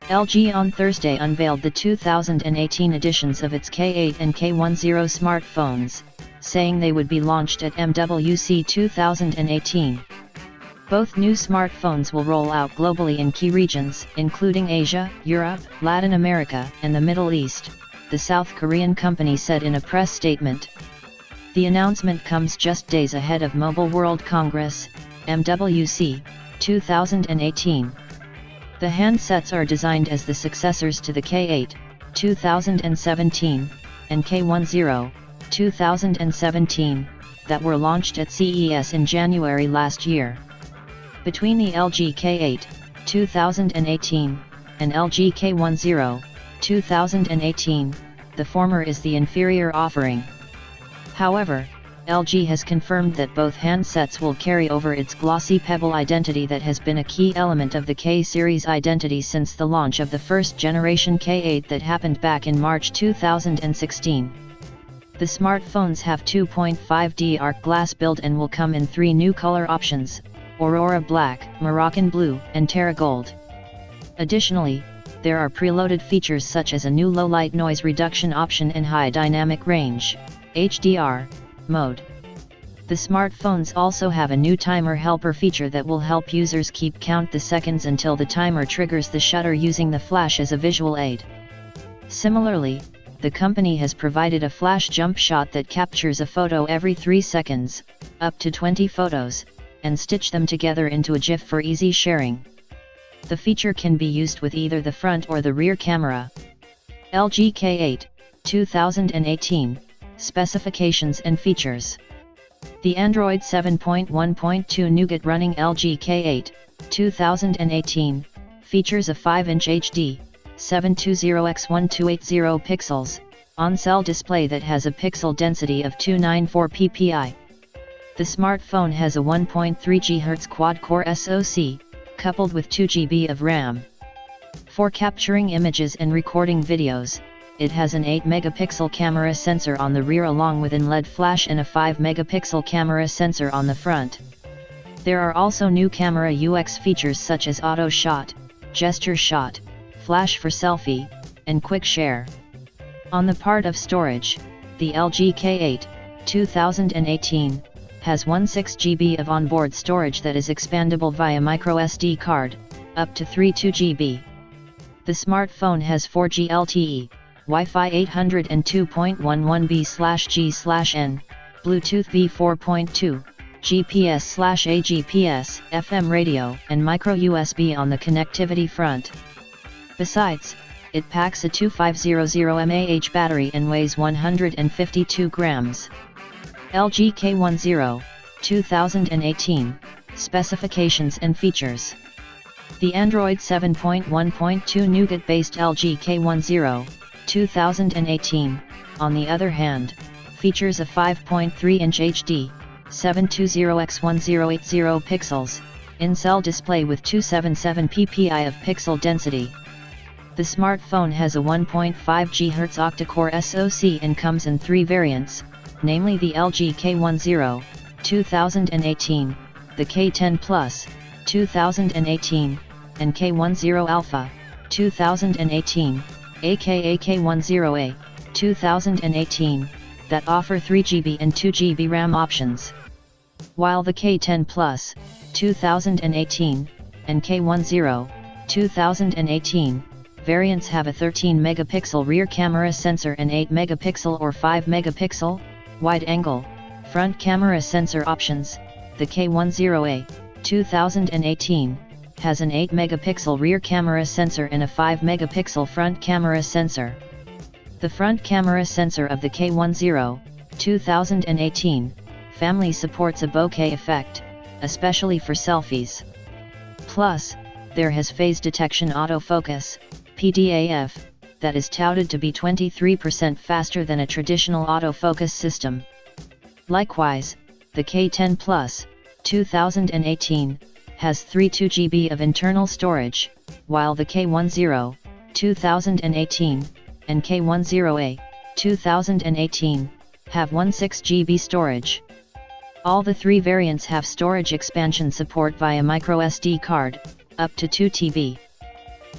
LG on Thursday unveiled the 2018 editions of its K8 and K10 smartphones, saying they would be launched at MWC 2018. Both new smartphones will roll out globally in key regions, including Asia, Europe, Latin America, and the Middle East, the South Korean company said in a press statement. The announcement comes just days ahead of Mobile World Congress, MWC, 2018. The handsets are designed as the successors to the K8, 2017, and K10, 2017, that were launched at CES in January last year. Between the LG K8, 2018, and LG K10, 2018, the former is the inferior offering. However, LG has confirmed that both handsets will carry over its glossy pebble identity that has been a key element of the K-series identity since the launch of the first-generation K8 that happened back in March 2016. The smartphones have 2.5D arc glass build and will come in 3 new color options: Aurora Black, Moroccan Blue, and Terra Gold. Additionally, there are preloaded features such as a new low-light noise reduction option and high dynamic range (HDR) mode. The smartphones also have a new timer helper feature that will help users keep count the seconds until the timer triggers the shutter using the flash as a visual aid. Similarly, the company has provided a flash jump shot that captures a photo every 3 seconds, up to 20 photos, and stitch them together into a GIF for easy sharing. The feature can be used with either the front or the rear camera. LG K8, 2018, specifications and features. The Android 7.1.2 Nougat running LG K8, 2018, features a 5-inch HD, 720x1280 pixels, on-cell display that has a pixel density of 294 ppi. The smartphone has a 1.3 GHz quad-core SoC, coupled with 2 GB of RAM. For capturing images and recording videos, it has an 8-megapixel camera sensor on the rear along with an LED flash and a 5-megapixel camera sensor on the front. There are also new camera UX features such as auto shot, gesture shot, flash for selfie, and quick share. On the part of storage, the LG K8, 2018, has 16 GB of onboard storage that is expandable via microSD card, up to 32 GB. The smartphone has 4G LTE, Wi-Fi 802.11b/g/n, Bluetooth V4.2, GPS/AGPS, FM radio, and micro USB on the connectivity front. Besides, it packs a 2500 mAh battery and weighs 152 grams. LG K10, 2018, specifications and features. The Android 7.1.2 Nougat-based LG K10, 2018, on the other hand, features a 5.3-inch HD, 720x1080 pixels, in-cell display with 277 ppi of pixel density. The smartphone has a 1.5 GHz octa-core SoC and comes in 3 variants, namely the LG K10, 2018, the K10 Plus, 2018, and K10 Alpha, 2018, aka K10A, 2018, that offer 3 GB and 2 GB RAM options. While the K10 Plus, 2018, and K10, 2018, variants have a 13-megapixel rear camera sensor and 8-megapixel or 5-megapixel, wide-angle, front camera sensor options. The K10A, 2018, has an 8-megapixel rear camera sensor and a 5-megapixel front camera sensor. The front camera sensor of the K10, 2018, family supports a bokeh effect, especially for selfies. Plus, there has Phase Detection Autofocus, PDAF, that is touted to be 23% faster than a traditional autofocus system. Likewise, the K10 Plus, 2018, has 32 GB of internal storage, while the K10, 2018, and K10A, 2018, have 16 GB storage. All the 3 variants have storage expansion support via microSD card, up to 2 TB.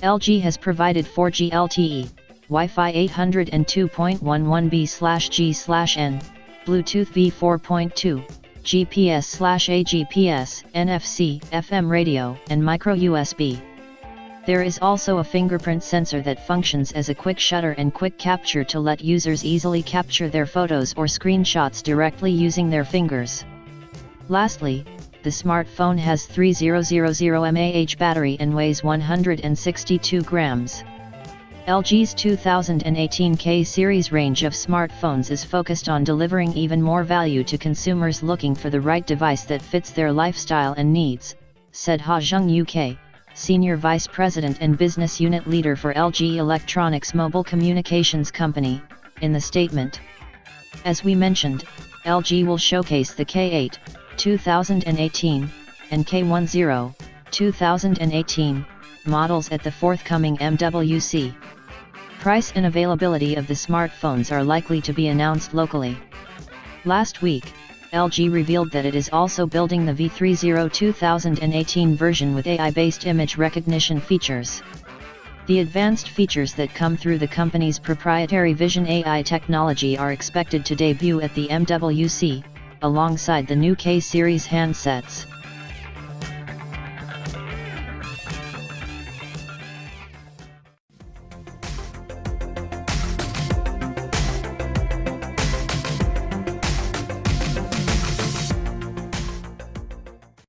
LG has provided 4G LTE, Wi-Fi 802.11b/g/n, Bluetooth V4.2, GPS/AGPS, NFC, FM radio, and micro USB. There is also a fingerprint sensor that functions as a quick shutter and quick capture to let users easily capture their photos or screenshots directly using their fingers. Lastly, the smartphone has 3000 mAh battery and weighs 162 grams. LG's 2018 K series range of smartphones is focused on delivering even more value to consumers looking for the right device that fits their lifestyle and needs, said Ha Jung UK, Senior Vice President and Business Unit Leader for LG Electronics Mobile Communications Company, in the statement. As we mentioned, LG will showcase the K8, 2018, and K10, 2018, models at the forthcoming MWC. Price and availability of the smartphones are likely to be announced locally. Last week, LG revealed that it is also building the V30 2018 version with AI-based image recognition features. The advanced features that come through the company's proprietary Vision AI technology are expected to debut at the MWC, alongside the new K series handsets.